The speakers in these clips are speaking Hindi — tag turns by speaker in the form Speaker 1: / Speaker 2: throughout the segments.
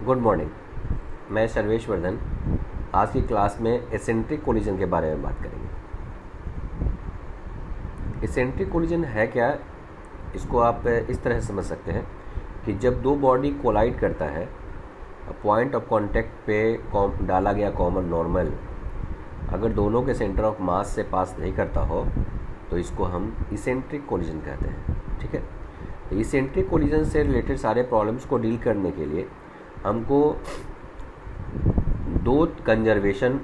Speaker 1: Good morning. मैं सर्वेश वर्धन। आज की क्लास में एसेंट्रिक कोलिजन के बारे में बात करेंगे। एसेंट्रिक कोलिजन है क्या, इसको आप इस तरह से समझ सकते हैं कि जब दो बॉडी कोलाइड करता है, पॉइंट ऑफ कांटेक्ट पे डाला गया कॉमन नॉर्मल अगर दोनों के सेंटर ऑफ मास से पास नहीं करता हो तो इसको हम इसेंट्रिक कोलिजन कहते हैं। ठीक है, तो इसेंट्रिक कोलिजन से रिलेटेड सारे प्रॉब्लम्स को डील करने के लिए हमको दो कंजर्वेशन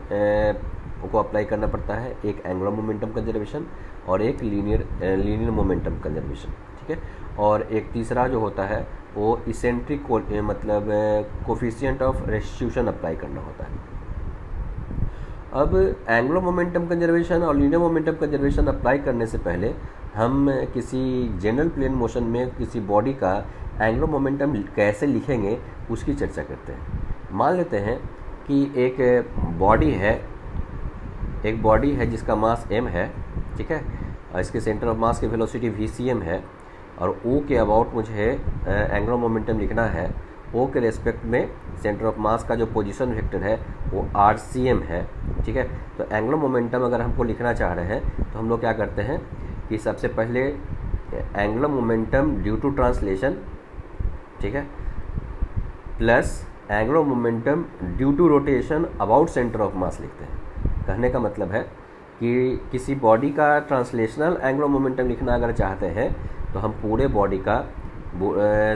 Speaker 1: को अप्लाई करना पड़ता है, एक एंगुलर मोमेंटम कंजर्वेशन और एक लीनियर मोमेंटम कंजर्वेशन। ठीक है, और एक तीसरा जो होता है वो इसेंट्रिक मतलब कोफिशिएंट ऑफ रेस्टिट्यूशन अप्लाई करना होता है। अब एंगुलर मोमेंटम कंजर्वेशन और लीनियर मोमेंटम कंजर्वेशन अप्लाई करने से पहले हम किसी जनरल प्लेन मोशन में किसी बॉडी का एंगुलर मोमेंटम कैसे लिखेंगे उसकी चर्चा करते हैं। मान लेते हैं कि एक बॉडी है जिसका मास m है। ठीक है, और इसके सेंटर ऑफ मास की वेलोसिटी vcm है और o के अबाउट मुझे एंगुलर मोमेंटम लिखना है। o के रेस्पेक्ट में सेंटर ऑफ मास का जो पोजीशन वेक्टर है वो rcm है। ठीक है, तो एंगुलर मोमेंटम अगर हमको लिखना चाह रहे हैं तो हम लोग क्या करते हैं कि सबसे पहले angular momentum due to translation, ठीक है, plus angular momentum due to rotation about centre of mass लिखते हैं। कहने का मतलब है कि किसी बॉडी का ट्रांसलेशनल एंगुलर मोमेंटम लिखना अगर चाहते हैं तो हम पूरे बॉडी का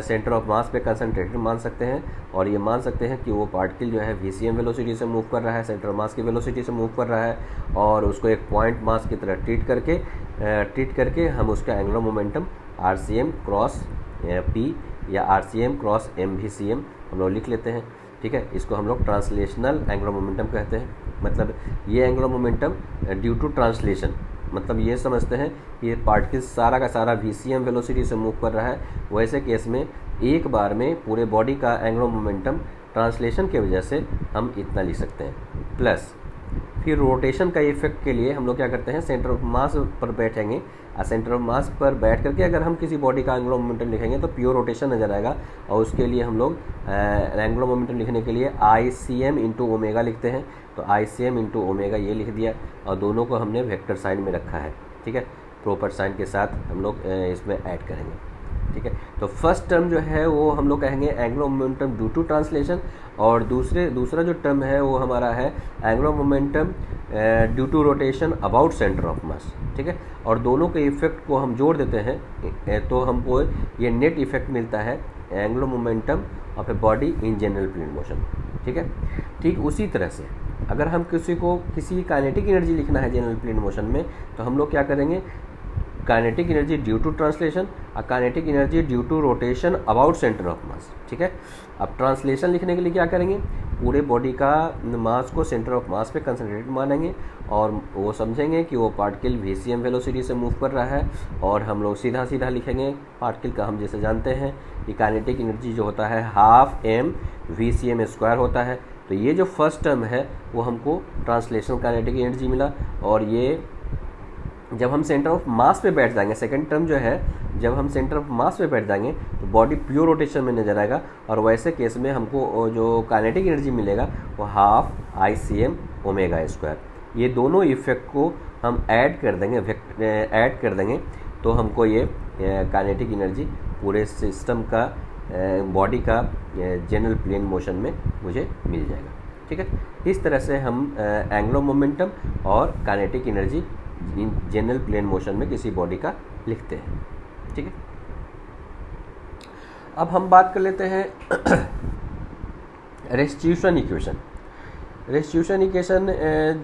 Speaker 1: सेंटर ऑफ मास पे कंसंट्रेटेड मान सकते हैं और ये मान सकते हैं कि वो पार्टिकल जो है vcm वेलोसिटी से मूव कर रहा है, सेंटर ऑफ मास की वेलोसिटी से मूव कर रहा है और उसको एक पॉइंट मास की तरह ट्रीट करके हम उसका angular momentum rcm cross p या rcm क्रॉस mvcm हम लोग लिख लेते हैं। ठीक है, इसको हम लोग ट्रांसलेशनल एंगुलर मोमेंटम कहते हैं। मतलब ये angular momentum due to translation, मतलब ये समझते हैं कि ये पार्टिकल सारा का सारा vcm वेलोसिटी से मूव कर रहा है। वैसे केस में एक बार में पूरे बॉडी का एंगुलर मोमेंटम ट्रांसलेशन की वजह से हम इतना लिख सकते हैं। प्लस फिर रोटेशन का इफेक्ट के लिए हम लोग क्या करते हैं, सेंटर ऑफ मास पर बैठेंगे और सेंटर ऑफ मास पर बैठ करके अगर हम किसी बॉडी का एंगुलर मोमेंटम लिखेंगे तो प्योर रोटेशन नजर आएगा और उसके लिए हम लोग एंगुलर मोमेंटम लिखने के लिए ICM इंटू ओमेगा लिखते हैं। तो ICM इंटू ओमेगा ये लिख दिया और दोनों को हमने वेक्टर साइन में रखा है। ठीक है, प्रॉपर साइन के साथ हम लोग इसमें ऐड करेंगे। ठीक है, तो फर्स्ट टर्म जो है वो हम लोग कहेंगे angular momentum due to translation और दूसरा जो टर्म है वो हमारा है angular momentum due to rotation about centre of mass. ठीक है, और दोनों के इफेक्ट को हम जोड़ देते हैं तो हमको ये नेट इफेक्ट मिलता है angular momentum of a body in general plane motion. ठीक है, ठीक उसी तरह से अगर हम किसी काइनेटिक एनर्जी लिखना है जनरल प्लेन मोशन में तो हम लोग क्या करेंगे, kinetic energy due to translation और kinetic energy due to rotation about centre of mass. ठीक है, अब ट्रांसलेशन लिखने के लिए क्या करेंगे, पूरे बॉडी का मास को सेंटर ऑफ मास पे कंसंट्रेटेड मानेंगे और वो समझेंगे कि वो पार्टिकल vcm वेलोसिटी से मूव कर रहा है और हम लोग सीधा सीधा लिखेंगे पार्टिकल का। हम जैसे जानते हैं कि काइनेटिक एनर्जी जो होता है हाफ m vcm स्क्वायर होता है। तो ये जो फर्स्ट टर्म है वो हमको ट्रांसलेशनल काइनेटिक एनर्जी मिला और ये जब हम सेंटर ऑफ मास पे बैठ जाएंगे, सेकंड टर्म जो है जब हम सेंटर ऑफ मास पे बैठ जाएंगे तो बॉडी प्योर रोटेशन में नजर आएगा और वैसे केस में हमको जो काइनेटिक एनर्जी मिलेगा वो हाफ ICM ओमेगा स्क्वायर। ये दोनों इफेक्ट को हम ऐड कर देंगे तो हमको ये काइनेटिक एनर्जी पूरे सिस्टम का बॉडी का जनरल प्लेन मोशन में मुझे मिल जाएगा। ठीक है, इस तरह से हम एंगुलर मोमेंटम और kinetic energy general plane motion में किसी बॉडी का लिखते हैं। ठीक है, अब हम बात कर लेते हैं रेस्टिट्यूशन इक्वेशन। रेस्टिट्यूशन इक्वेशन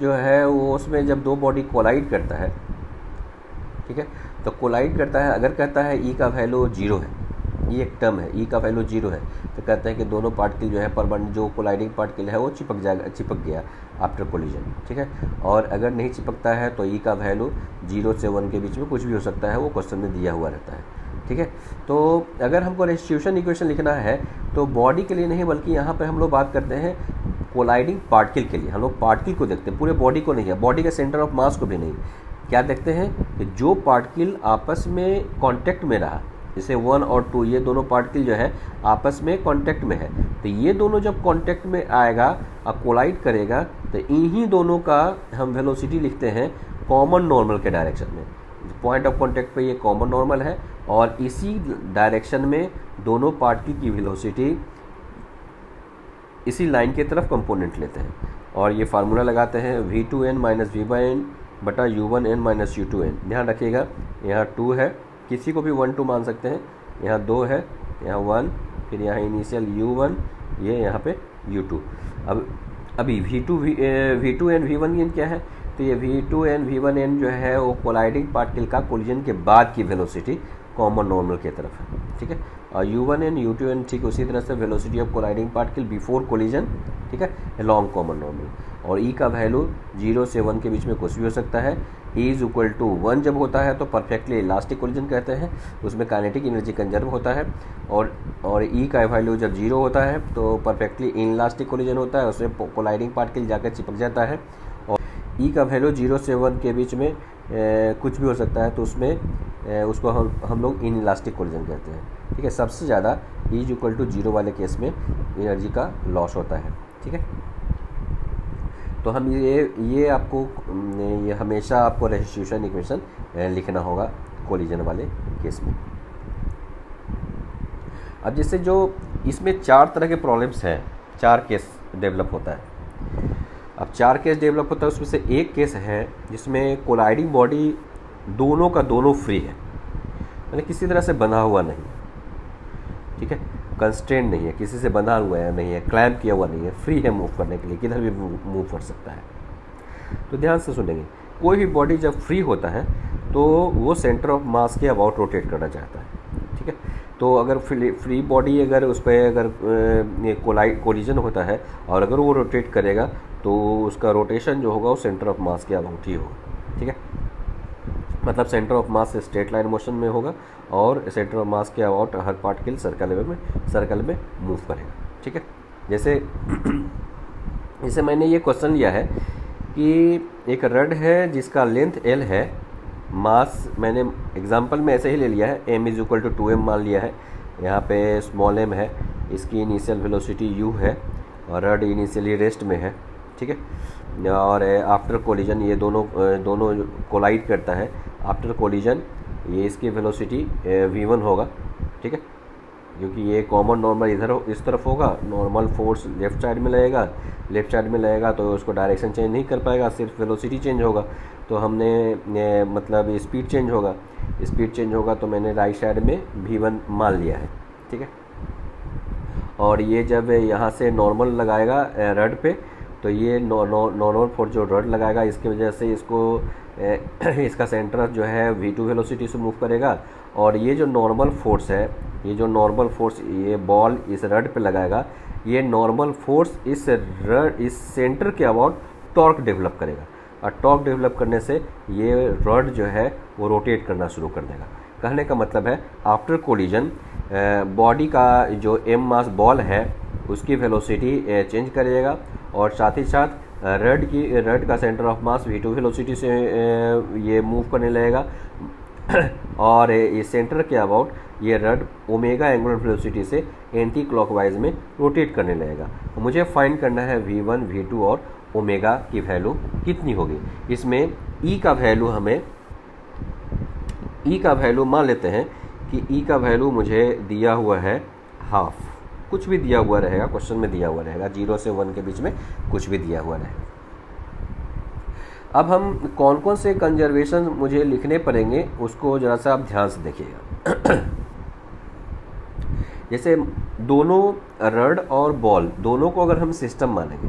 Speaker 1: जो है वो उसमें जब दो बॉडी कोलाइड करता है, ठीक है, तो कोलाइड करता है अगर कहता है E का वैल्यू 0 है, ये एक टर्म है, E का वैल्यू 0 है तो कहते हैं कि दोनों पार्टिकल जो है परमानेंट जो कोलाइडिंग पार्टिकल है वो चिपक गया आफ्टर कोलिजन। ठीक है, और अगर नहीं चिपकता है तो E का वैल्यू 0 से 1 के बीच में कुछ भी हो सकता है, वो क्वेश्चन में दिया हुआ रहता है। ठीक है, तो अगर हमको रेस्टिट्यूशन इक्वेशन लिखना है तो बॉडी के लिए नहीं बल्कि यहाँ पर हम लोग बात करते हैं कोलाइडिंग पार्टिकल के लिए। हम लोग पार्टिकल को देखते हैं, पूरे बॉडी को नहीं है, बॉडी के सेंटर ऑफ मास को भी नहीं। क्या देखते हैं कि जो पार्टिकल आपस में कांटेक्ट में रहा जैसे 1 और 2 ये दोनों पार्टिकल जो है आपस में कांटेक्ट में है, तो ये दोनों जब कांटेक्ट में आएगा और कोलाइड करेगा तो इन्हीं दोनों का हम वेलोसिटी लिखते हैं कॉमन नॉर्मल के डायरेक्शन में। पॉइंट ऑफ कांटेक्ट पे ये कॉमन नॉर्मल है और इसी डायरेक्शन में दोनों पार्टिकल की वेलोसिटी इसी लाइन की तरफ कंपोनेंट लेते हैं और ये फार्मूला लगाते हैं v2n माइनस v/n बटा u1n माइनस u2n। ध्यान रखिएगा यहाँ 2 है, किसी को भी 1 2 मान सकते हैं, यहाँ 2 है, यहाँ 1, फिर यहाँ इनिशियल u1, ये यहाँ पे u2। अब अभी v2n v1n क्या है, तो ये v2n v1n जो है वो कोलाइडिंग पार्टिकल का कोलिजन के बाद की वेलोसिटी कॉमन नॉर्मल की तरफ है, ठीक है। और u1n u2n ठीक उसी तरह से velocity of colliding particle before collision, ठीक है, अलॉन्ग कॉमन नॉर्मल। और e का वैल्यू 0 से 1 के बीच में कुछ भी हो सकता है। e इज इक्वल टू 1 जब होता है तो परफेक्टली इलास्टिक कोलिजन कहते हैं, उसमें काइनेटिक एनर्जी कंजर्व होता है। और e का वैल्यू जब 0 होता है तो परफेक्टली इनइलास्टिक कोलिजन होता है, उसमें कोलाइडिंग पार्टिकल जाकर चिपक जाता है। और e का वैल्यू 0 से 1 के बीच में कुछ भी हो सकता है, तो उसमें उसको हम लोग इनइलास्टिक कोलिजन कहते हैं, ठीक है। सबसे ज़्यादा e इज इक्वल टू 0 वाले केस में एनर्जी का लॉस होता है, ठीक है। तो हम ये आपको ये हमेशा आपको रेस्टिट्यूशन इक्वेशन लिखना होगा कोलिजन वाले केस में। अब जैसे जो इसमें 4 तरह के प्रॉब्लम्स हैं, 4 केस डेवलप होता है। अब 4 केस डेवलप होता है, उसमें से एक केस है जिसमें कोलाइडिंग बॉडी दोनों का दोनों फ्री है, यानी किसी तरह से बंधा हुआ नहीं, ठीक है, कंस्ट्रेंट नहीं है, किसी से बंधा हुआ है नहीं है, क्लैम्प किया हुआ नहीं है, फ्री है मूव करने के लिए, किधर भी मूव कर सकता है। तो ध्यान से सुनेंगे, कोई भी बॉडी जब फ्री होता है तो वो सेंटर ऑफ मास के अबाउट रोटेट करना चाहता है, ठीक है। तो अगर फ्री बॉडी अगर उस पर अगर कोलिजन होता है और अगर वो रोटेट करेगा तो उसका रोटेशन जो होगा वो सेंटर ऑफ मास के अबाउट ही होगा, ठीक है। मतलब centre of mass straight line motion में होगा और सेंटर ऑफ मास के अबाउट हर पार्टिकल सर्कल में मूव करेगा, ठीक है। जैसे मैंने ये क्वेश्चन लिया है कि एक रड है जिसका लेंथ l है, मास मैंने एग्जांपल में ऐसे ही ले लिया है, m is equal to 2m मान लिया है, यहाँ पे स्मॉल m है, इसकी इनिशियल वेलोसिटी u है और रड इनिशियली रेस्ट में है, ठीक है। और आफ्टर कोलिजन ये दोनों कोलाइड करता है, आफ्टर कोलिजन ये इसकी वेलोसिटी v1 होगा, ठीक है, क्योंकि ये कॉमन नॉर्मल इधर इस तरफ होगा, नॉर्मल फोर्स लेफ्ट साइड में लगेगा तो उसको डायरेक्शन चेंज नहीं कर पाएगा, सिर्फ वेलोसिटी चेंज होगा। तो हमने मतलब स्पीड चेंज होगा तो मैंने राइट साइड में v1 मान लिया है, ठीक है। और ये जब यहाँ से नॉर्मल लगाएगा रड पे तो ये नॉर्मल फोर्स जो रड लगाएगा इसकी वजह से इसका सेंटर जो है v2 वेलोसिटी से मूव करेगा। और ये जो नॉर्मल फोर्स ये बॉल इस रड पे लगाएगा, ये नॉर्मल फोर्स इस सेंटर के अबाउट टॉर्क डेवलप करेगा और टॉर्क डेवलप करने से ये रड जो है वो रोटेट करना शुरू कर देगा। कहने का मतलब है आफ्टर कोलिजन बॉडी का जो m मास बॉल है उसकी वेलोसिटी चेंज करेगा और साथ ही साथ रड का centre of mass v2 velocity से ये मूव करने लगेगा और इस सेंटर के अबाउट ये रड ओमेगा एंगुलर वेलोसिटी से एंटी क्लॉकवाइज में रोटेट करने लगेगा। मुझे फाइंड करना है v1 v2 और ओमेगा की वैल्यू कितनी होगी। इसमें e का वैल्यू मान लेते हैं कि e का वैल्यू मुझे दिया हुआ है हाफ, कुछ भी दिया हुआ रहेगा, क्वेश्चन में दिया हुआ रहेगा, 0 से 1 के बीच में कुछ भी दिया हुआ रहेगा। अब हम कौन कौन से कंजर्वेशन मुझे लिखने पड़ेंगे उसको ज़रा सा आप ध्यान से देखिएगा। जैसे दोनों रड और बॉल दोनों को अगर हम सिस्टम मानेंगे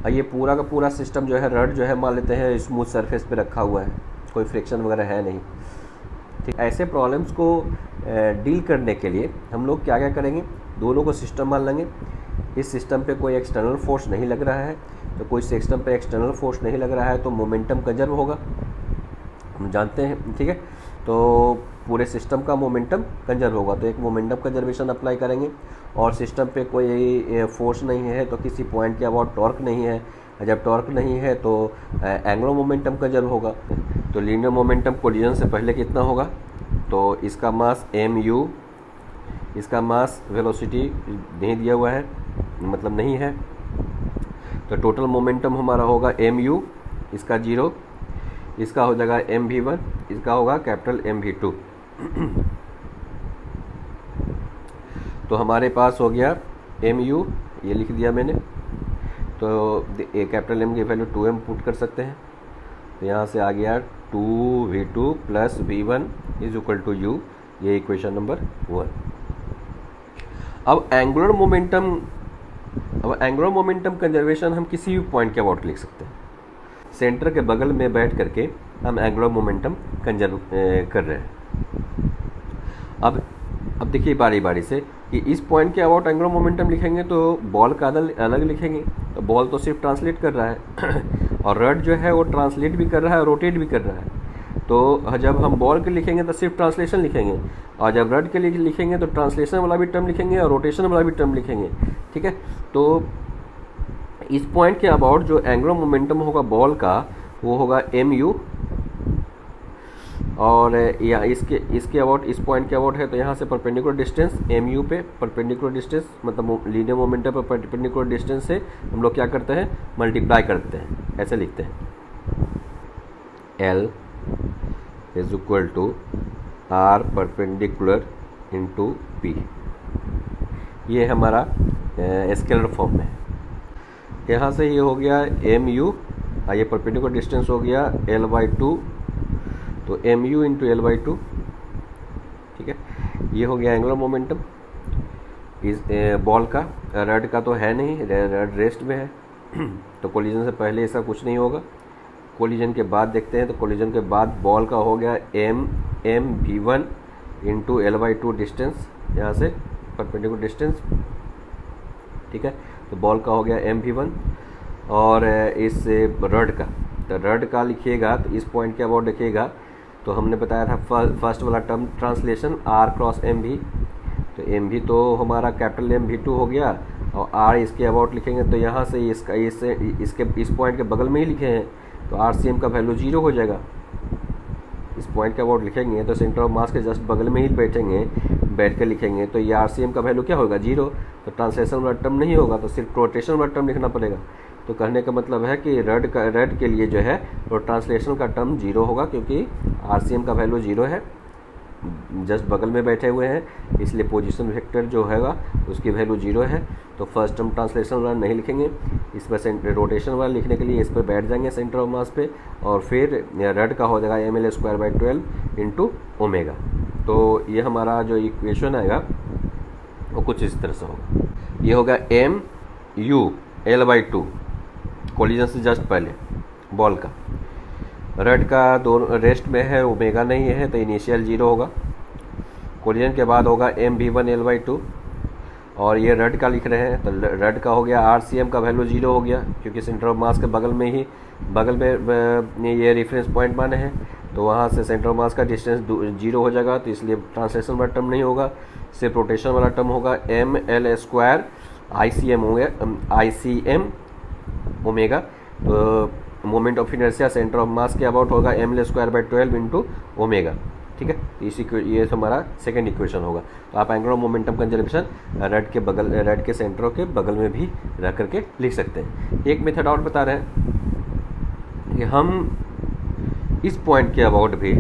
Speaker 1: तो ये पूरा का पूरा सिस्टम जो है, रड जो है मान लेते हैं स्मूथ सरफेस पे रखा हुआ है, कोई फ्रिक्शन वगैरह है नहीं, ठीक। ऐसे प्रॉब्लम्स को डील करने के लिए हम लोग क्या क्या करेंगे, दोनों को सिस्टम मान लेंगे। इस सिस्टम पे कोई एक्सटर्नल फोर्स नहीं लग रहा है, तो कोई सिस्टम पे एक्सटर्नल फोर्स नहीं लग रहा है तो मोमेंटम कंजर्व होगा, हम जानते हैं, ठीक है। तो पूरे सिस्टम का मोमेंटम कंजर्व होगा, तो एक मोमेंटम कंजर्वेशन अप्लाई करेंगे। और सिस्टम पे कोई फोर्स नहीं है तो किसी पॉइंट के अबाउट टॉर्क नहीं है, जब टॉर्क नहीं है तो एंगुलर मोमेंटम कंजर्व होगा। तो लीनियर मोमेंटम कोलिजन से पहले कितना होगा, तो इसका मास mu, इसका मास वेलोसिटी नहीं दिया हुआ है, मतलब नहीं है, तो टोटल मोमेंटम हमारा होगा mu, इसका 0, इसका हो जाएगा mv1, इसका होगा कैपिटल mv2। तो हमारे पास हो गया mu, ये लिख दिया मैंने, तो कैपिटल M की वैल्यू 2m पुट कर सकते हैं, तो यहाँ से आ गया 2v2 plus v1 is equal to u, ये इक्वेशन नंबर 1। अब एंगुलर मोमेंटम कंजर्वेशन हम किसी भी पॉइंट के अबाउट लिख सकते हैं। सेंटर के बगल में बैठ करके हम एंगुलर मोमेंटम कंजर्व कर रहे हैं। अब देखिए बारी बारी से कि इस पॉइंट के अबाउट एंगुलर मोमेंटम लिखेंगे तो बॉल का अलग लिखेंगे, तो बॉल तो सिर्फ ट्रांसलेट कर रहा है और रड जो है वो ट्रांसलेट भी कर रहा है और रोटेट भी कर रहा है। तो जब हम बॉल के लिखेंगे तो सिर्फ ट्रांसलेशन लिखेंगे, और जब रड के लिए लिखेंगे तो ट्रांसलेशन वाला भी टर्म लिखेंगे और रोटेशन वाला भी टर्म लिखेंगे, ठीक है। तो इस पॉइंट के अबाउट जो एंगुलर मोमेंटम होगा बॉल का वो होगा mu, और या इसके अबाउट, इस पॉइंट के अबाउट है तो यहाँ से परपेंडिकुलर डिस्टेंस mu पे, परपेंडिकुलर डिस्टेंस मतलब लीनियर मोमेंटम पर परपेंडिकुलर डिस्टेंस से हम लोग क्या करते हैं, मल्टीप्लाई करते हैं, ऐसे लिखते हैं L is equal to R perpendicular into P। ये हमारा स्केलर फॉर्म में है। यहाँ से ये हो गया mu, ये परपेंडिकुलर डिस्टेंस हो गया L/2, तो mu इंटू L/2, ठीक है। ये हो गया एंगुलर मोमेंटम इस बॉल का। रड का तो है नहीं, रड रेस्ट में है तो कोलिजन से पहले ऐसा कुछ नहीं होगा। कोलिजन के बाद देखते हैं, तो कोलिजन के बाद बॉल का हो गया mv1 इंटू L/2 डिस्टेंस, यहाँ से परपेंडिकुलर डिस्टेंस, ठीक है। तो बॉल का हो गया mv1, और इस रड का, तो रड का लिखिएगा तो इस पॉइंट के अबाउट देखिएगा, तो हमने बताया था फर्स्ट वाला term translation r cross mv, तो mv तो हमारा कैपिटल mv2 हो गया, और r इसके अबाउट लिखेंगे तो यहाँ से इस पॉइंट के बगल में ही लिखे हैं, तो RCM का वैल्यू 0 हो जाएगा। इस पॉइंट के अबाउट लिखेंगे तो सेंटर ऑफ मास के जस्ट बगल में ही बैठ के लिखेंगे, तो ये RCM का वैल्यू क्या होगा, 0। तो ट्रांसलेशन वाला टर्म नहीं होगा, तो सिर्फ रोटेशन वाला टर्म लिखना पड़ेगा। तो कहने का मतलब है कि रड के लिए जो है वो ट्रांसलेशन का टर्म 0 होगा, क्योंकि RCM का वैल्यू 0 है, जस्ट बगल में बैठे हुए हैं, इसलिए पोजीशन वेक्टर जो हैगा उसकी वैल्यू 0 है। तो फर्स्ट टर्म ट्रांसलेशन वाला नहीं लिखेंगे, इस पर रोटेशन वाला लिखने के लिए इस पर बैठ जाएंगे सेंटर ऑफ मास पे, और फिर रड का हो जाएगा mL² इंटू ओमेगा। तो ये हमारा जो इक्वेशन आएगा वो कुछ इस तरह से होगा। ये होगा mu L/2 कोलिजन से जस्ट पहले बॉल का, रड का दोनों रेस्ट में है, ओमेगा नहीं है, तो इनिशियल 0 होगा। कोलिजन के बाद होगा mv1 L/2, और ये रड का लिख रहे हैं, तो रड का हो गया RCM का वैल्यू 0 हो गया, क्योंकि सेंटर ऑफ मास के बगल में ये रेफरेंस पॉइंट माने हैं, तो वहाँ से सेंटर ऑफ मास का डिस्टेंस 0 हो जाएगा, तो इसलिए ट्रांसलेशन वाला टर्म नहीं होगा, सिर्फ रोटेशन वाला टर्म होगा mL² ICM ओमेगा। तो moment of inertia centre of मास के अबाउट होगा mL² इंटू ओमेगा, ठीक है। तो ये हमारा सेकेंड इक्वेशन होगा। तो आप एंगुलर मोमेंटम कंजर्वेशन रड के सेंटरों के बगल में भी रख करके लिख सकते हैं। एक मेथड और बता रहे हैं कि हम इस पॉइंट के अबाउट भी,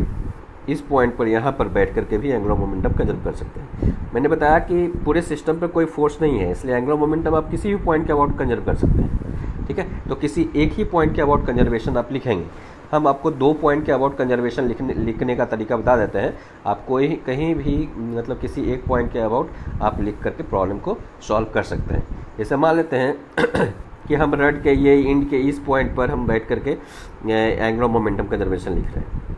Speaker 1: इस पॉइंट पर यहाँ पर बैठ करके भी एंगुलर मोमेंटम कंजर्व कर सकते हैं। मैंने बताया कि पूरे सिस्टम पर कोई फोर्स नहीं है, इसलिए एंगुलर मोमेंटम आप किसी भी पॉइंट के अबाउट कंजर्व कर सकते हैं, ठीक है। तो किसी एक ही पॉइंट के अबाउट कंजर्वेशन आप लिखेंगे। हम आपको 2 पॉइंट के अबाउट कंजर्वेशन लिखने का तरीका बता देते हैं। आप कहीं भी मतलब किसी एक पॉइंट के अबाउट आप लिख करके प्रॉब्लम को सॉल्व कर सकते हैं। जैसे मान लेते हैं कि हम रड के ये इंड के इस पॉइंट पर हम बैठ करके एंगुलर मोमेंटम कंजर्वेशन लिख रहे हैं,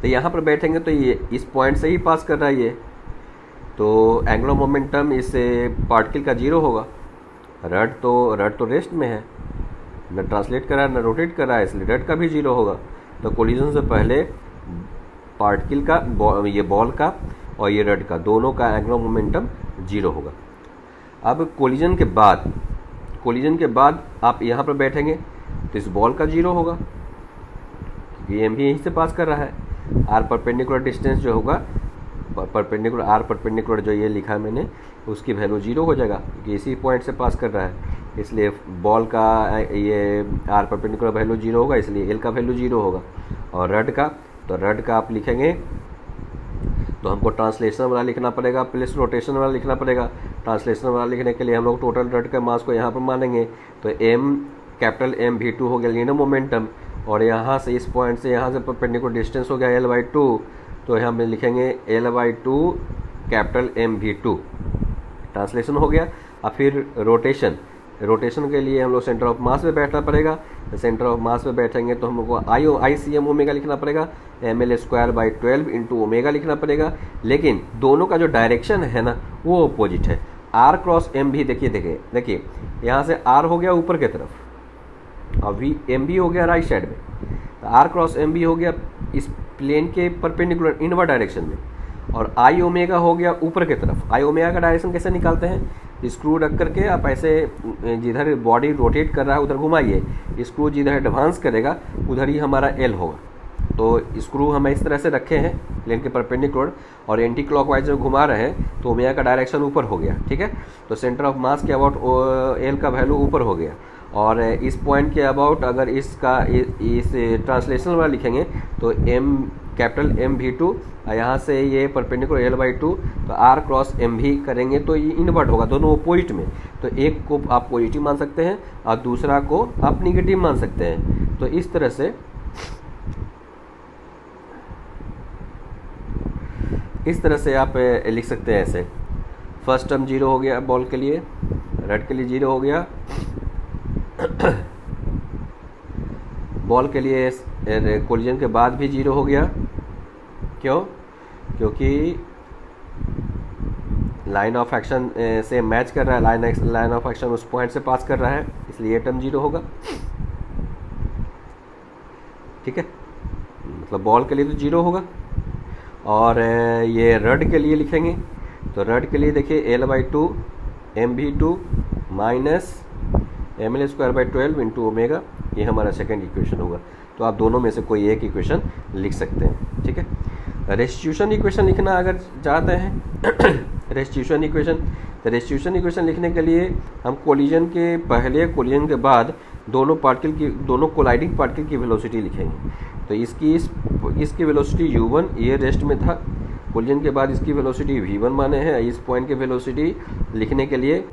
Speaker 1: तो यहाँ पर बैठेंगे तो ये इस पॉइंट से ही पास कर रहा है ये, तो एंगुलर मोमेंटम इस पार्टिकल का 0 होगा। रड तो रेस्ट में है, न ट्रांसलेट कर रहा है न रोटेट कर रहा है, इसलिए रड का भी 0 होगा। तो कोलिजन से पहले पार्टिकल का, ये बॉल का और ये रड का, दोनों का एंगुलर मोमेंटम 0 होगा। अब कोलिजन के बाद आप यहाँ पर बैठेंगे तो इस बॉल का 0 होगा, क्योंकि एम भी यहीं से पास कर रहा है। आर परपेंडिकुलर डिस्टेंस जो होगा, परपेंडिकुलर आर परपेंडिकुलर जो ये लिखा है मैंने, उसकी वैल्यू 0 हो जाएगा क्योंकि इसी पॉइंट से पास कर रहा है। इसलिए बॉल का ये आर परपेंडिकुलर वैल्यू 0 होगा, इसलिए एल का वैल्यू 0 होगा। और रड का, तो रड का आप लिखेंगे तो हमको ट्रांसलेशन वाला लिखना पड़ेगा प्लस रोटेशन वाला लिखना पड़ेगा। ट्रांसलेशन वाला लिखने के लिए हम लोग टोटल रड के मास को यहाँ पर मानेंगे, तो एम कैपिटल एम V2 हो गया लीनियर मोमेंटम, और यहाँ से इस पॉइंट से यहाँ से परपेंडिकुलर डिस्टेंस हो गया L/2, तो यहाँ पे लिखेंगे L/2 capital M V2। Translation हो गया। अब फिर रोटेशन, रोटेशन के लिए हम लोग सेंटर ऑफ मास पे बैठना पड़ेगा। सेंटर ऑफ मास पे बैठेंगे तो हम लोग को ICM ओमेगा लिखना पड़ेगा, mL²/12 इंटू ओमेगा लिखना पड़ेगा। लेकिन दोनों का जो डायरेक्शन है ना वो अपोजिट है। R क्रॉस एम भी देखिए यहाँ से R हो गया ऊपर की तरफ और एम भी हो गया राइट साइड में, तो R क्रॉस एम भी हो गया इस प्लेन के परपेंडिकुलर इनवर्ड डायरेक्शन में, और I ओमेगा हो गया ऊपर की तरफ। I ओमेगा का डायरेक्शन कैसे निकालते हैं, स्क्रू रख करके आप ऐसे जिधर बॉडी रोटेट कर रहा है उधर घुमाइए, स्क्रू जिधर एडवांस करेगा उधर ही हमारा एल होगा। तो स्क्रू हम इस तरह से रखे हैं प्लेन के परपेंडिकुलर और एंटी क्लॉकवाइज जब घुमा रहे हैं तो ओमेगा का डायरेक्शन ऊपर हो गया, ठीक है। तो सेंटर ऑफ मास के अबाउट एल का वैल्यू ऊपर हो गया, और इस पॉइंट के अबाउट अगर इसका इस ट्रांसलेशन वाला लिखेंगे तो एम कैपिटल एम V2, यहाँ से ये परपेंडिकुलर L/2, तो R क्रॉस एम भी करेंगे तो ये इनवर्ट होगा, दोनों अपोजिट में। तो एक को आप पॉजिटिव मान सकते हैं और दूसरा को आप निगेटिव मान सकते हैं। तो इस तरह से आप लिख सकते हैं ऐसे। फर्स्ट टर्म 0 हो गया बॉल के लिए, रड के लिए 0 हो गया, बॉल के लिए कोलिजन के बाद भी 0 हो गया। क्यों? क्योंकि लाइन ऑफ एक्शन से मैच कर रहा है, लाइन ऑफ एक्शन उस पॉइंट से पास कर रहा है, इसलिए ये टर्म 0 होगा, ठीक है। मतलब बॉल के लिए तो 0 होगा। और ये रड के लिए लिखेंगे तो रड के लिए देखिए L/2 M V2 minus mL²/12 into omega, ये हमारा सेकेंड इक्वेशन होगा। तो आप दोनों में से कोई एक इक्वेशन लिख सकते हैं, ठीक है। रेस्टिट्यूशन इक्वेशन लिखना अगर चाहते हैं रेस्टिट्यूशन इक्वेशन लिखने के लिए हम कोलिजन के पहले कोलिजन के बाद दोनों कोलाइडिंग पार्टिकल की वेलोसिटी लिखेंगे। तो इसकी वेलोसिटी u1 ये रेस्ट में था, कोलिजन के बाद इसकी वेलोसिटी v1 माने हैं। इस पॉइंट की वेलोसिटी लिखने के लिए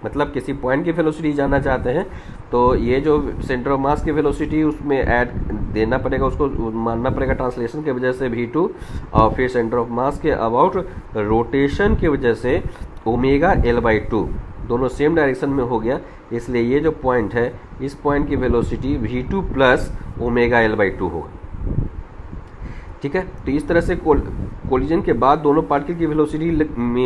Speaker 1: मतलब किसी पॉइंट की वेलोसिटी जानना चाहते हैं तो ये जो सेंटर ऑफ मास की वेलोसिटी उसमें ऐड देना पड़ेगा, उसको मानना पड़ेगा ट्रांसलेशन की वजह से V2, और फिर सेंटर ऑफ मास के अबाउट रोटेशन की वजह से ओमेगा L/2, दोनों सेम डायरेक्शन में हो गया। इसलिए ये जो पॉइंट है इस पॉइंट की velocity V2 plus omega L/2 होगा, ठीक है। तो इस तरह से कोलिजन के बाद दोनों पार्टिकल की वेलोसिटी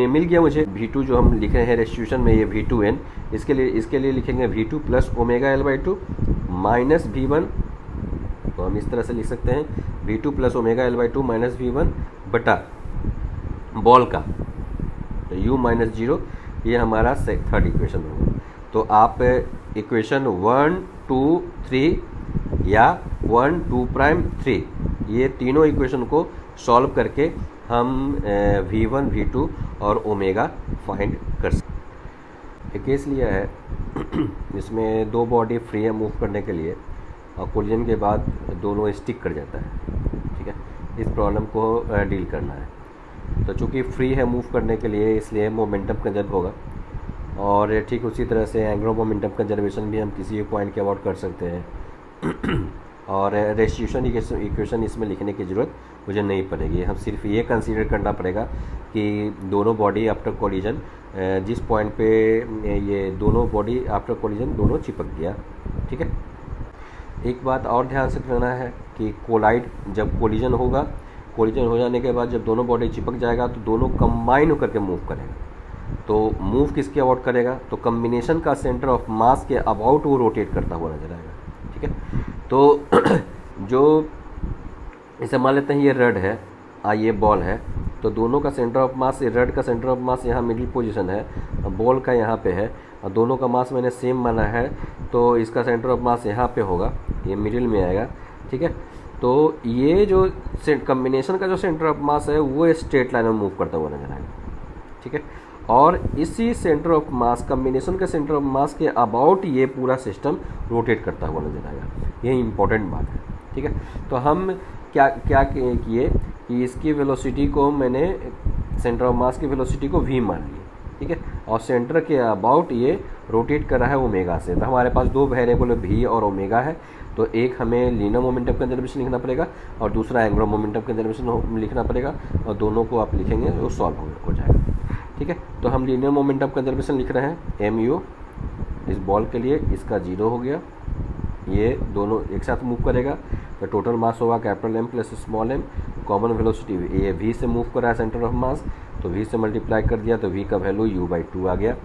Speaker 1: मिल गया मुझे। V2 जो हम लिख रहे हैं रेस्टिट्यूशन में ये V2n, इसके लिए लिखेंगे V2 plus omega L/2 minus V1, तो हम इस तरह से लिख सकते हैं V2 plus omega L/2 minus V1 बटा बॉल का तो U माइनस 0, ये हमारा थर्ड इक्वेशन होगा। तो आप इक्वेशन 1, 2, 3 या 1, 2 प्राइम 3 ये तीनों इक्वेशन को सॉल्व करके हम V1, V2 और ओमेगा फाइंड कर सकते। एक केस लिया है इसमें दो बॉडी फ्री है मूव करने के लिए और कोलिजन के बाद दोनों स्टिक कर जाता है, ठीक है। इस प्रॉब्लम को डील करना है। तो चूँकि फ्री है मूव करने के लिए इसलिए मोमेंटम कंजर्व होगा, और ठीक उसी तरह से एंगुलर मोमेंटम कंजर्वेशन भी हम किसी पॉइंट के अबाउट कर सकते हैं। और रेस्टिट्यूशन इक्वेशन इसमें लिखने की ज़रूरत मुझे नहीं पड़ेगी। हम सिर्फ ये कंसीडर करना पड़ेगा कि दोनों बॉडी आफ्टर कोलिजन जिस पॉइंट पे ये दोनों बॉडी आफ्टर कोलिजन दोनों चिपक गया, ठीक है। एक बात और ध्यान से रखना है कि कोलाइड जब कोलिजन होगा, कोलिजन हो जाने के बाद जब दोनों बॉडी चिपक जाएगा तो दोनों कंबाइन होकर के मूव करेगा। तो मूव किसके अबाउट करेगा, तो कम्बिनेशन का सेंटर ऑफ मास के अबाउट वो रोटेट करता हुआ नजर आएगा, ठीक है। तो जो इसे मान लेते हैं ये रड है ये बॉल है, तो दोनों का सेंटर ऑफ मास, रड का सेंटर ऑफ मास यहाँ मिडिल पोजीशन है, बॉल का यहाँ पे है, और दोनों का मास मैंने सेम माना है तो इसका सेंटर ऑफ मास यहाँ पे होगा, ये मिडिल में आएगा, ठीक है। तो ये जो कम्बिनेशन का जो सेंटर ऑफ मास है वो स्ट्रेट लाइन में मूव करता हुआ नजर आएगा, ठीक है। और इसी सेंटर ऑफ मास, कम्बिनेशन के सेंटर ऑफ मास के अबाउट ये पूरा सिस्टम रोटेट करता हुआ नजर आएगा। ये इंपॉर्टेंट बात है, ठीक है। तो हम क्या क्या किए कि इसकी वेलोसिटी को मैंने, सेंटर ऑफ मास की वेलोसिटी को v मान लिए, ठीक है। और सेंटर के अबाउट ये रोटेट कर रहा है ओमेगा से। तो हमारे पास दो वेरिएबल v और ओमेगा है, तो एक हमें लीनियर मोमेंटम कंजर्वेशन लिखना पड़ेगा और दूसरा एंगुलर मोमेंटम कंजर्वेशन लिखना पड़ेगा, और दोनों को आप लिखेंगे तो सॉल्व हो जाएगा, ठीक है। तो हम लीनियर मोमेंटम कंजर्वेशन लिख रहे हैं mu इस बॉल के लिए, इसका 0 हो गया, ये दोनों एक साथ मूव करेगा तो टोटल मास होगा capital M plus small m, common velocity ये v से मूव कर रहा है सेंटर ऑफ मास, तो v से मल्टीप्लाई कर दिया तो v का वैल्यू u/2 आ गया,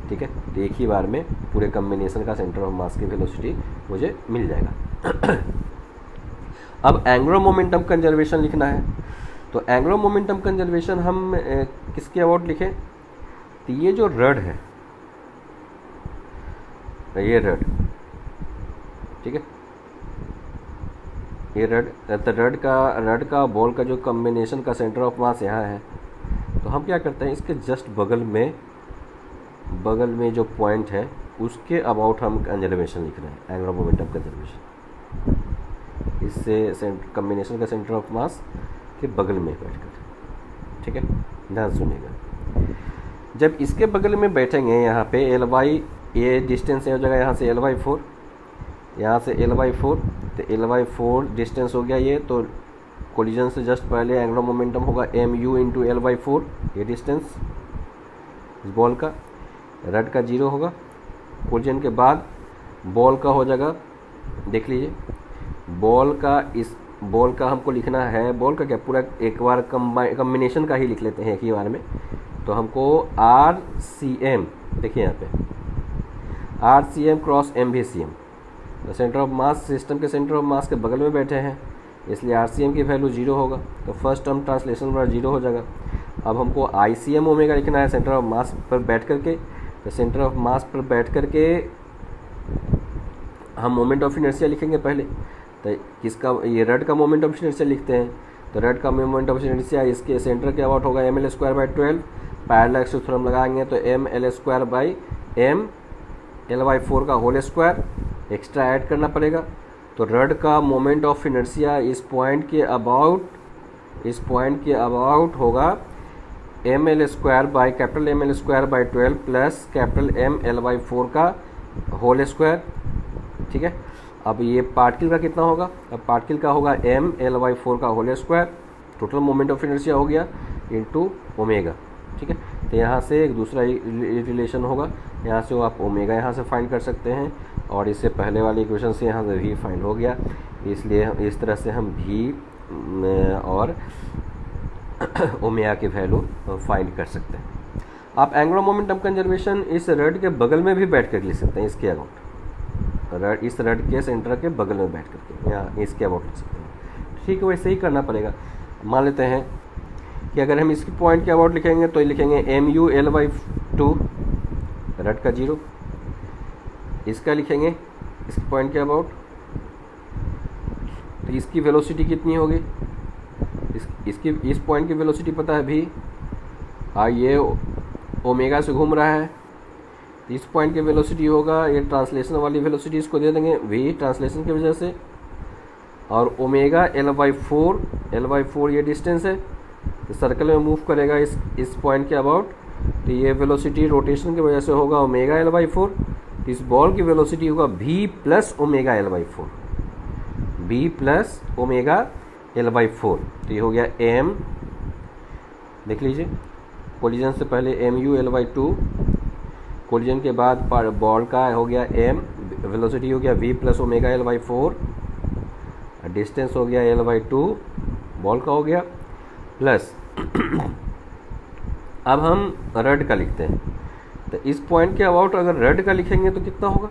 Speaker 1: ठीक है। तो एक ही बार में पूरे कम्बिनेशन का सेंटर ऑफ मास की वेलोसिटी मुझे मिल जाएगा। अब एंगुलर मोमेंटम कंजर्वेशन लिखना है, तो एंगुलर मोमेंटम कंजर्वेशन हम किसके अबाउट लिखें, तो ये जो रड है, ये रड, ठीक है, ये रड का बॉल का जो कम्बिनेशन का सेंटर ऑफ मास यहाँ है, तो हम क्या करते हैं इसके जस्ट बगल में जो पॉइंट है उसके अबाउट हम कंजर्वेशन लिख रहे हैं, एंगुलर मोमेंटम कंजर्वेशन, इससे कम्बिनेशन का सेंटर ऑफ मास के बगल में बैठकर, ठीक है। ध्यान सुनिएगा, जब इसके बगल में बैठेंगे यहाँ पे Ly, ये डिस्टेंस हो जाएगा यहाँ से Ly4, यहाँ से Ly4, तो Ly4 डिस्टेंस हो गया ये, तो कोलिजन से जस्ट पहले एंगुलर मोमेंटम होगा mu इंटू Ly4, ये डिस्टेंस इस बॉल का, रड का 0 होगा, कोलिजन के बाद बॉल का हो जाएगा, देख लीजिए बॉल का हमको लिखना है, बॉल का क्या पूरा एक बार कम्बिनेशन का ही लिख लेते हैं एक ही बार में, तो हमको RCM, देखिए यहाँ पे RCM क्रॉस MVCM, तो सेंटर ऑफ मास, सिस्टम के सेंटर ऑफ मास के बगल में बैठे हैं इसलिए RCM की वैल्यू 0 होगा, तो फर्स्ट टर्म ट्रांसलेशन बार 0 हो जाएगा। अब हमको ICM ओमेगा लिखना है सेंटर ऑफ मास पर बैठ करके, तो सेंटर ऑफ मास पर बैठ करके हम मोमेंट ऑफ इनर्शिया लिखेंगे पहले, तो किसका, ये रड का मोमेंट ऑफ इनर्शिया लिखते हैं, तो रड का मोमेंट ऑफ इनर्शिया इसके सेंटर के अबाउट होगा mL²/12, पैरेलल एक्सिस थ्योरम लगाएंगे तो mL²/m Ly4 का होल स्क्वायर एक्स्ट्रा ऐड करना पड़ेगा, तो रड का मोमेंट ऑफ इनर्शिया इस पॉइंट के अबाउट होगा capital mL²/12 plus capital M Ly4 का होल स्क्वायर, ठीक है। अब ये पार्टिकल का कितना होगा, अब पार्टिकल का होगा m Ly4 का whole square, total moment of inertia हो गया इनटू ओमेगा, ठीक है। तो यहाँ से एक दूसरा रिलेशन होगा, यहाँ से वो आप ओमेगा यहाँ से फाइंड कर सकते हैं, और इससे पहले वाली इक्वेशन से यहाँ से v फाइंड हो गया, इसलिए इस तरह से हम v और ओमेगा की वैल्यू फाइंड कर सकते हैं। आप एंगुलर मोमेंटम कंजर्वेशन इस रड के बगल में भी बैठ कर लिख सकते हैं, इसके अबाउट, इस रड के सेंटर के बगल में बैठ करके यहाँ इसके अबाउट लिख सकते हैं, ठीक है। वैसे ही करना पड़ेगा। मान लेते हैं कि अगर हम इसकी पॉइंट के अबाउट लिखेंगे तो लिखेंगे mu L/2, रड का 0, इसका लिखेंगे इसकी पॉइंट के अबाउट, तो इसकी वेलोसिटी कितनी होगी, इस पॉइंट की वेलोसिटी पता है भी, ये ओमेगा से घूम रहा है, इस पॉइंट की वेलोसिटी होगा, ये ट्रांसलेशन वाली वेलोसिटी इसको दे देंगे v ट्रांसलेशन की वजह से, और ओमेगा Ly4 ये डिस्टेंस है, तो सर्कल में मूव करेगा इस पॉइंट के अबाउट, तो ये वेलोसिटी रोटेशन की वजह से होगा ओमेगा Ly4, तो इस बॉल की वेलोसिटी होगा v प्लस ओमेगा Ly4, तो ये हो गया m, देख लीजिए कोलिजन से पहले mu Ly2, कोलिजन के बाद बॉल का हो गया m, वेलोसिटी हो गया v plus omega Ly4, distance हो गया Ly2, बॉल का हो गया प्लस अब हम रड का लिखते हैं, तो इस पॉइंट के अबाउट अगर रड का लिखेंगे तो कितना होगा,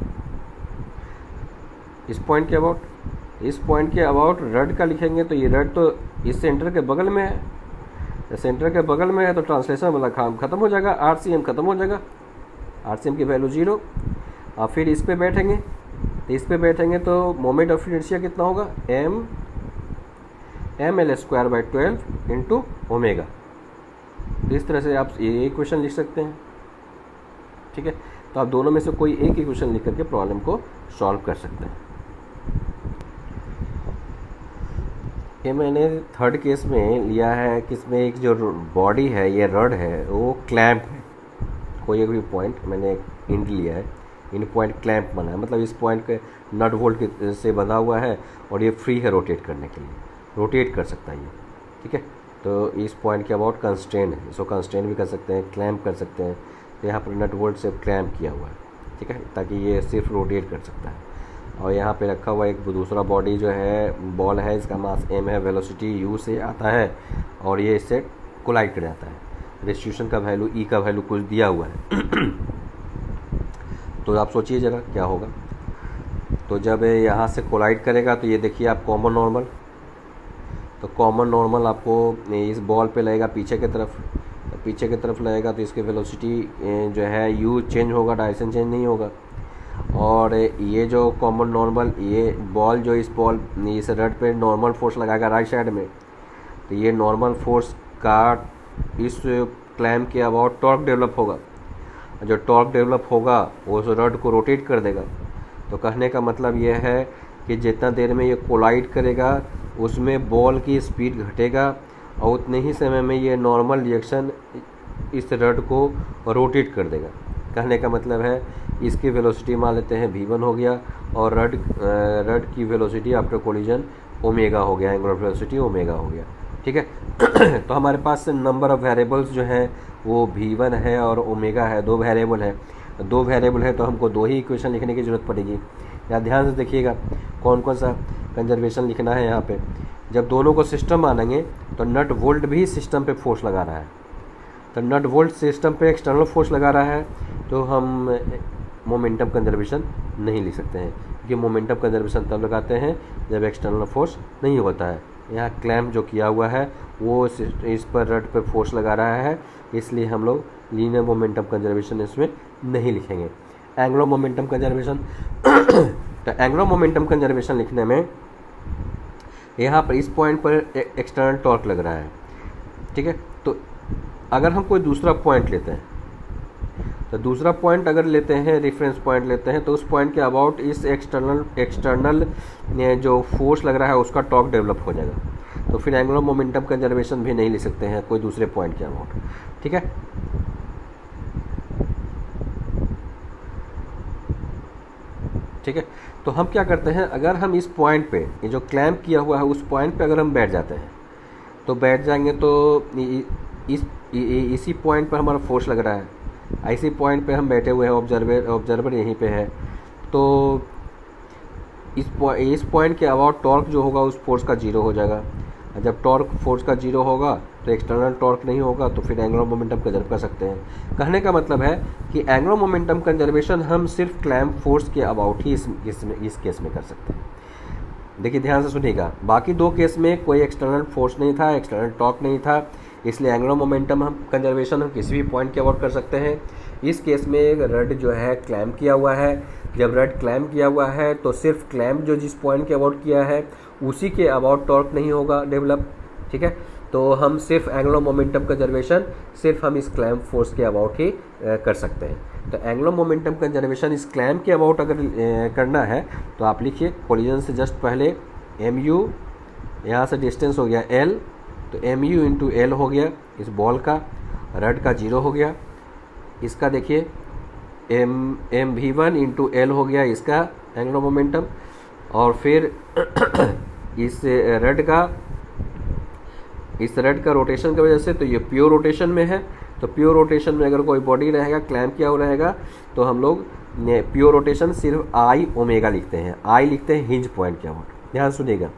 Speaker 1: इस पॉइंट के अबाउट रड का लिखेंगे तो ये रड तो इस सेंटर के बगल में है, सेंटर के बगल में है, तो ट्रांसलेशन वाला काम खत्म हो जाएगा, RCM खत्म हो जाएगा, RCM की वैल्यू 0। और फिर इस पे बैठेंगे तो मोमेंट ऑफ इनर्शिया कितना होगा, m ml²/12 इंटू ओमेगा। तो इस तरह से आप ये इक्वेशन लिख सकते हैं, ठीक है। तो आप दोनों में से कोई एक इक्वेशन लिख करके प्रॉब्लम को सॉल्व कर सकते हैं। ये मैंने थर्ड केस में लिया है कि इसमें एक जो बॉडी है, ये रड है, वो क्लैंप है। कोई एक भी पॉइंट मैंने इंड लिया है, इन पॉइंट क्लैंप बना है, मतलब इस पॉइंट के नट बोल्ट से बंधा हुआ है और ये फ्री है रोटेट करने के लिए, रोटेट कर सकता है ये, ठीक है। तो इस पॉइंट के अबाउट कंस्ट्रेन है, इसको कंस्ट्रेन भी कर सकते हैं, क्लैंप कर सकते हैं। तो यहाँ पर नट बोल्ट से क्लैंप किया हुआ है, ठीक है, ताकि ये सिर्फ रोटेट कर सकता है। और यहाँ पे रखा हुआ एक दूसरा बॉडी जो है, बॉल है, इसका मास m है, वेलोसिटी u से आता है और ये इससे कोलाइड कर जाता है। डिस्ट्रीब्यूशन का वैल्यू e का वैल्यू कुछ दिया हुआ है। तो आप सोचिए ज़रा क्या होगा। तो जब यहाँ से कोलाइड करेगा तो ये देखिए आप कॉमन नॉर्मल, तो कॉमन नॉर्मल आपको इस बॉल पे लगेगा पीछे की तरफ, तो पीछे की तरफ लगेगा तो इसकी वेलोसिटी जो है u चेंज होगा, डायरेक्शन चेंज नहीं होगा। और ये जो कॉमन नॉर्मल, ये बॉल जो इस रड पे नॉर्मल फोर्स लगाएगा राइट साइड में, तो ये नॉर्मल फोर्स का इस क्लैंप के अबाउट टॉर्क डेवलप होगा। जो टॉर्क डेवलप होगा वो उस रड को रोटेट कर देगा। तो कहने का मतलब ये है कि जितना देर में ये कोलाइड करेगा उसमें बॉल की स्पीड घटेगा और उतने ही समय में ये नॉर्मल रिएक्शन इस रड को रोटेट कर देगा। कहने का मतलब है इसकी वेलोसिटी मान लेते हैं v1 हो गया और रड की वेलोसिटी आफ्टर कोलिजन ओमेगा हो गया, एंगुलर वेलोसिटी ओमेगा हो गया, ठीक है। तो हमारे पास नंबर ऑफ वेरिएबल्स जो हैं वो v1 है और ओमेगा है, दो वेरिएबल है। तो हमको दो ही इक्वेशन लिखने की ज़रूरत पड़ेगी। यहाँ ध्यान से देखिएगा कौन कौन सा कंजर्वेशन लिखना है। यहाँ पे जब दोनों को सिस्टम मानेंगे तो नट बोल्ट भी सिस्टम पे फोर्स लगा रहा है, तो नट बोल्ट सिस्टम पे एक्सटर्नल फोर्स लगा रहा है, तो हम मोमेंटम कंजर्वेशन नहीं लिख सकते हैं, क्योंकि मोमेंटम कंजर्वेशन तब लगाते हैं जब एक्सटर्नल फोर्स नहीं होता है। यहाँ क्लैंप जो किया हुआ है वो इस पर रड पर फोर्स लगा रहा है, इसलिए हम लोग लीनियर मोमेंटम कंजर्वेशन इसमें नहीं लिखेंगे। एंगुलर मोमेंटम कंजर्वेशन तो एंगुलर मोमेंटम कंजर्वेशन लिखने में यहाँ पर इस पॉइंट पर एक्सटर्नल टॉर्क लग रहा है, ठीक है। तो अगर हम कोई दूसरा पॉइंट लेते हैं, तो दूसरा पॉइंट अगर लेते हैं, रेफरेंस पॉइंट लेते हैं, तो उस पॉइंट के अबाउट इस एक्सटर्नल जो फोर्स लग रहा है उसका टॉर्क डेवलप हो जाएगा। तो फिर एंगुलर मोमेंटम कंजर्वेशन भी नहीं ले सकते हैं कोई दूसरे पॉइंट के अबाउट, ठीक है। ठीक है, तो हम क्या करते हैं, अगर हम इस पॉइंट पे, ये जो क्लैंप किया हुआ है उस पॉइंट पे अगर हम बैठ जाते हैं, तो बैठ जाएंगे तो इसी पॉइंट पर हमारा फोर्स लग रहा है, इसी पॉइंट पे हम बैठे हुए हैं, ऑब्जर्वर यहीं पे है, तो इस पॉइंट के अबाउट टॉर्क जो होगा उस फोर्स का जीरो हो जाएगा। जब टॉर्क फोर्स का जीरो होगा तो एक्सटर्नल टॉर्क नहीं होगा, तो फिर एंगुलर मोमेंटम कंजर्व कर सकते हैं। कहने का मतलब है कि एंगुलर मोमेंटम कंजर्वेशन हम सिर्फ क्लैंप फोर्स के अबाउट ही इस केस में कर सकते हैं। देखिए ध्यान से सुनिएगा, बाकी दो केस में कोई एक्सटर्नल फोर्स नहीं था, एक्सटर्नल टॉर्क नहीं था, इसलिए एंगुलर मोमेंटम कंजर्वेशन हम किसी भी पॉइंट के अबाउट कर सकते हैं। इस केस में रड जो है क्लैंप किया हुआ है, जब रड क्लैंप किया हुआ है तो सिर्फ क्लैंप जो जिस पॉइंट के अबाउट किया है उसी के अबाउट टॉर्क नहीं होगा डेवलप, ठीक है। तो हम सिर्फ एंगुलर मोमेंटम कंजर्वेशन सिर्फ हम इस क्लैंप फोर्स के अबाउट ही कर सकते हैं। तो एंगुलर मोमेंटम कंजर्वेशन इस क्लैंप के अबाउट अगर करना है तो आप लिखिए कोलिजन से जस्ट पहले mu, यहाँ से डिस्टेंस हो गया l, तो mu इंटू एल हो गया इस बॉल का, रड का जीरो हो गया, इसका देखिए mv1 इंटू एल हो गया इसका एंगुलर मोमेंटम, और फिर इस रड का रोटेशन की वजह से, तो ये प्योर रोटेशन में है, तो प्योर रोटेशन में अगर कोई बॉडी रहेगा क्लैंप किया हुआ रहेगा तो हम लोग प्योर रोटेशन सिर्फ आई ओमेगा लिखते हैं, आई लिखते हैं हिंज पॉइंट के अबाउट। ध्यान सुनिएगा,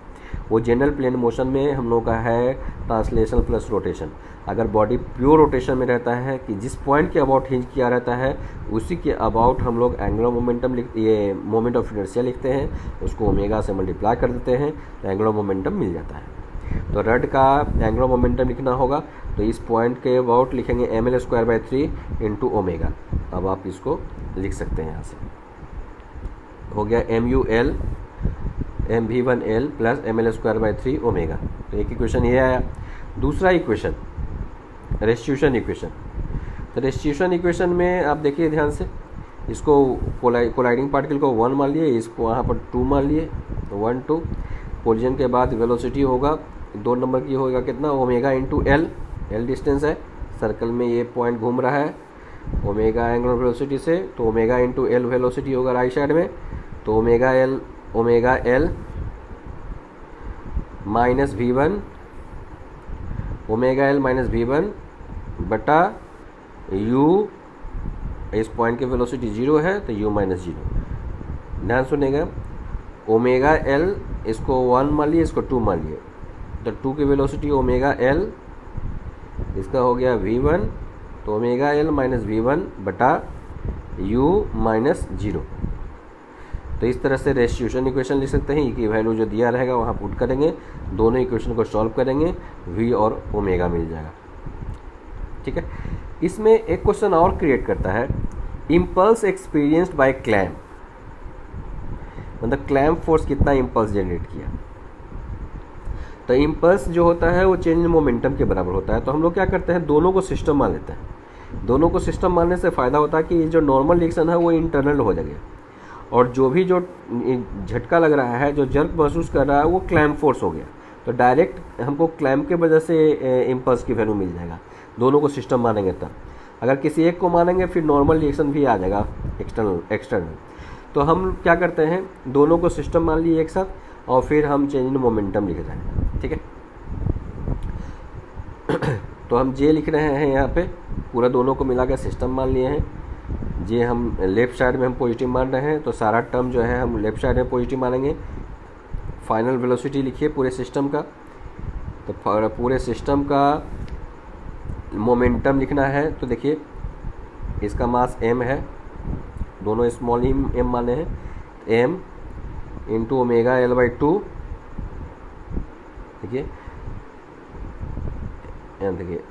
Speaker 1: वो जनरल प्लेन मोशन में हम लोग का है ट्रांसलेशन प्लस रोटेशन। अगर बॉडी प्योर रोटेशन में रहता है कि जिस पॉइंट के अबाउट हिंज किया रहता है उसी के अबाउट हम लोग एंगुलर मोमेंटम ये मोमेंट ऑफ इनर्शिया लिखते हैं, उसको ओमेगा से मल्टीप्लाई कर देते हैं तो एंगुलर मोमेंटम मिल जाता है। तो रड का एंगुलर मोमेंटम लिखना होगा तो इस पॉइंट के अबाउट लिखेंगे ml²/3 इंटू ओमेगा। अब आप इसको लिख सकते हैं, यहाँ से हो गया mu l mv1l plus ml² / 3 ω। तो एक इक्वेशन ये आया। दूसरा इक्वेशन रेस्टिट्यूशन इक्वेशन। तो रेस्टिट्यूशन इक्वेशन में आप देखिए ध्यान से, इसको कोलाइडिंग पार्टिकल को 1 मान लिए, इसको वहाँ पर 2 मान लिए, 1 2। कोलिजन के बाद वेलोसिटी होगा 2 नंबर की, होगा कितना, omega into L. L distance है, सर्कल में ये पॉइंट घूम रहा है ओमेगा एंगुलर वेलोसिटी से, तो ओमेगा इंटू एल वेलोसिटी होगा राइट साइड में, तो omega L minus V1, omega L minus V1 बटा u, इस पॉइंट की वेलोसिटी 0 है तो u माइनस 0। ध्यान सुनेगा, ओमेगा एल इसको 1 मान लिए, इसको 2 मान लिए, तो 2 की वेलोसिटी ओमेगा एल, इसका हो गया V1, तो ओमेगा एल माइनस V1 बटा u माइनस 0। तो इस तरह से रेस्टिट्यूशन इक्वेशन लिख सकते हैं। की वैल्यू जो दिया रहेगा वहाँ पुट करेंगे, दोनों इक्वेशन को सॉल्व करेंगे, v और ओमेगा मिल जाएगा। ठीक है, इसमें एक क्वेश्चन और क्रिएट करता है, इम्पल्स एक्सपीरियंस्ड बाय क्लैम्प, मतलब क्लैम्प फोर्स कितना इम्पल्स जनरेट किया। तो इम्पल्स जो होता है वो चेंज इन मोमेंटम के बराबर होता है। तो हम लोग क्या करते हैं, दोनों को सिस्टम मान लेते हैं। दोनों को सिस्टम मानने से फ़ायदा होता है कि जो नॉर्मल रिएक्शन है वो इंटरनल हो जाएगा, और जो भी जो झटका लग रहा है, जो जर्क महसूस कर रहा है, वो क्लैम्प फोर्स हो गया। तो डायरेक्ट हमको क्लैम्प के वजह से इम्पल्स की वैल्यू मिल जाएगा। दोनों को सिस्टम मानेंगे तब, अगर किसी एक को मानेंगे फिर नॉर्मल रिएक्शन भी आ जाएगा एक्सटर्नल। तो हम क्या करते हैं, दोनों को सिस्टम मान लिए एक साथ, और फिर हम चेंज इन मोमेंटम लिख रहे हैं। ठीक है, तो हम जे लिख रहे हैं यहाँ पे, पूरा दोनों को मिला कर सिस्टम मान लिए हैं। जे हम लेफ्ट साइड में हम पॉजिटिव मान रहे हैं, तो सारा टर्म जो है हम लेफ्ट साइड में पॉजिटिव मानेंगे। फाइनल वेलोसिटी लिखिए पूरे सिस्टम का, तो पूरे सिस्टम का मोमेंटम लिखना है। तो देखिए इसका मास m है, दोनों स्मॉल ही m माने हैं, m into omega L by 2। देखिए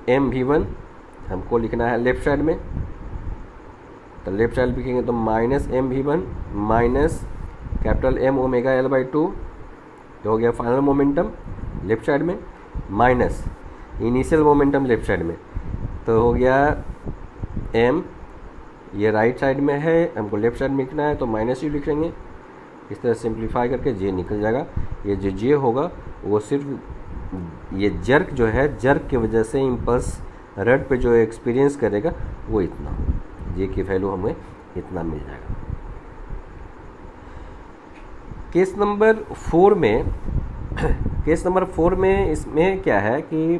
Speaker 1: mv1 हमको लिखना है लेफ्ट साइड में, तो लेफ्ट साइड लिखेंगे तो minus mv1 minus capital M omega L by 2, जो हो गया फाइनल मोमेंटम लेफ्ट साइड में, minus initial momentum left side में, तो हो गया m, ये राइट साइड में है, हमको लेफ्ट साइड में लिखना है तो माइनस यू लिखेंगे। इस तरह सिंप्लीफाई करके जे निकल जाएगा। ये जो जे होगा वो सिर्फ ये जर्क जो है, जर्क की वजह से इम्पल्स रड पे जो एक्सपीरियंस करेगा वो इतना, जे की वैल्यू हमें इतना मिल जाएगा। केस नंबर 4 में इसमें क्या है कि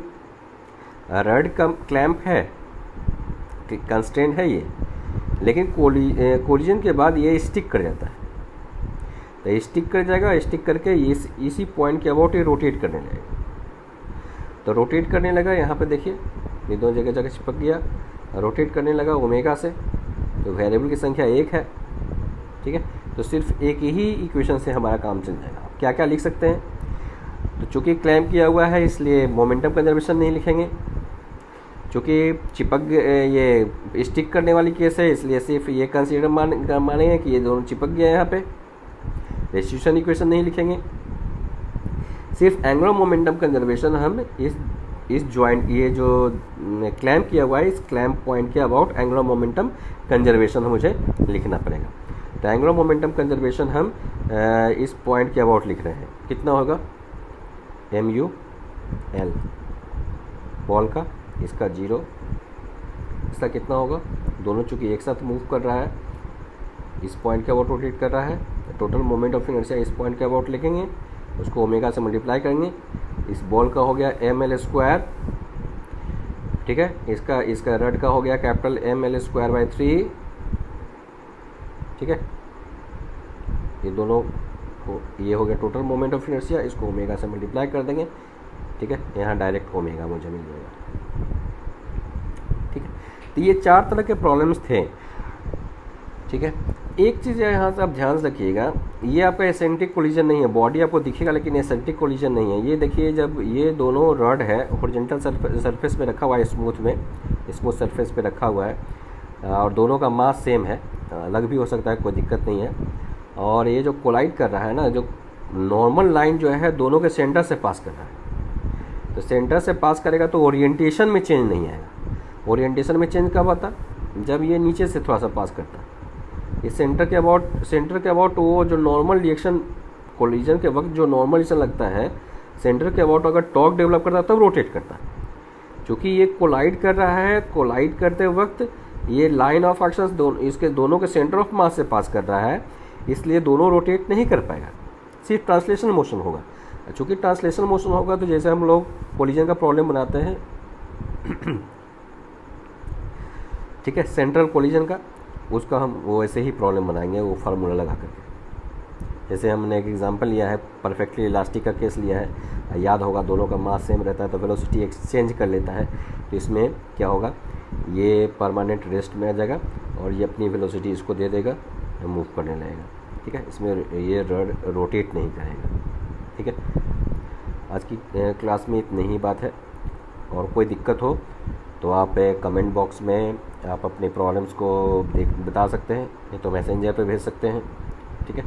Speaker 1: रड का क्लैंप है, कंस्ट्रेंट है ये, लेकिन कोलिजन के बाद ये स्टिक कर जाता है। तो स्टिक कर जाएगा, स्टिक करके इसी पॉइंट के अबाउट ये रोटेट करने लगेगा। तो रोटेट करने लगा, यहाँ पे देखिए ये दोनों जगह चिपक गया, रोटेट करने लगा ओमेगा से। तो वेरिएबल की संख्या 1 है। ठीक है, तो सिर्फ एक ही इक्वेशन से हमारा काम चल जाएगा। क्या क्या लिख सकते हैं, तो चूँकि क्लैम्प किया हुआ है इसलिए मोमेंटम कंजर्वेशन नहीं लिखेंगे, चूँकि चिपक ये स्टिक करने वाली केस है इसलिए सिर्फ ये कंसीडर मानेंगे कि ये दोनों चिपक गए। यहाँ पे रेस्टिट्यूशन इक्वेशन नहीं लिखेंगे, सिर्फ एंगुलर मोमेंटम कंजर्वेशन हम इस जॉइंट, ये जो क्लैम्प किया हुआ है इस क्लैम्प पॉइंट के अबाउट एंगुलर मोमेंटम कंजर्वेशन मुझे लिखना पड़ेगा। तो एंगुलर मोमेंटम कंजर्वेशन हम इस पॉइंट के अबाउट लिख रहे हैं। कितना होगा, MUL बॉल का, इसका 0, इसका कितना होगा, दोनों चूँकि एक साथ मूव कर रहा है, इस पॉइंट के अबाउट रोटेट कर रहा है, टोटल मोमेंट ऑफ इनर्शिया इस पॉइंट के अबाउट लिखेंगे, उसको ओमेगा से मल्टीप्लाई करेंगे। इस बॉल का हो गया ml², ठीक है, इसका रड का हो गया कैपिटल ml²/3। ठीक है, ये दोनों को, ये हो गया टोटल मोमेंट ऑफ इनर्शिया, इसको ओमेगा से मल्टीप्लाई कर देंगे। ठीक है, यहाँ डायरेक्ट ओमेगा मुझे मिल जाएगा। ठीक है, तो ये 4 तरह के प्रॉब्लम्स थे। ठीक है, एक चीज़ यहाँ से आप ध्यान रखिएगा, ये आपका एसेंट्रिक कोलिजन नहीं है, बॉडी आपको दिखेगा लेकिन एसेंट्रिक कोलिजन नहीं है। ये देखिए, जब ये दोनों रॉड है हॉरिजॉन्टल सरफेस पे रखा हुआ है, स्मूथ सरफेस पे रखा हुआ है, और दोनों का मास सेम है, अलग भी हो सकता है, कोई दिक्कत नहीं है। और ये जो कोलाइड कर रहा है ना, जो नॉर्मल लाइन जो है दोनों के सेंटर से पास कर रहा है, तो सेंटर से पास करेगा तो ओरिएंटेशन में चेंज नहीं आएगा। ओरिएंटेशन में चेंज कब आता? जब ये नीचे से थोड़ा सा पास करता है। ये सेंटर के अबाउट वो जो नॉर्मल रिएक्शन कोलिजन के वक्त जो नॉर्मल रिएक्शन लगता है, सेंटर के अबाउट अगर टॉर्क डेवलप करता है तब रोटेट करता है। क्योंकि ये कोलाइड कर रहा है, कोलाइड करते वक्त ये लाइन ऑफ एक्शन इसके दोनों के सेंटर ऑफ मास से पास कर रहा है, इसलिए दोनों रोटेट नहीं कर पाएगा, सिर्फ ट्रांसलेशन मोशन होगा। चूँकि ट्रांसलेशन मोशन होगा तो जैसे हम लोग कोलिजन का प्रॉब्लम बनाते हैं ठीक है, सेंट्रल कोलिजन का, उसका हम वो ऐसे ही प्रॉब्लम बनाएंगे वो फार्मूला लगा करके। जैसे हमने एक एग्जांपल लिया है, परफेक्टली इलास्टिक का केस लिया है, याद होगा दोनों का मास सेम रहता है तो वेलोसिटी एक्सचेंज कर लेता है, तो इसमें क्या होगा, ये परमानेंट रेस्ट में आ जाएगा और ये अपनी वेलोसिटी इसको दे देगा, मूव करने लगेगा। ठीक है, इसमें ये रड रोटेट नहीं करेगा। ठीक है, आज की क्लास में इतनी ही बात है, और कोई दिक्कत हो तो आप कमेंट बॉक्स में आप अपने प्रॉब्लम्स को बता सकते हैं, नहीं तो मैसेंजर पे भेज सकते हैं। ठीक है।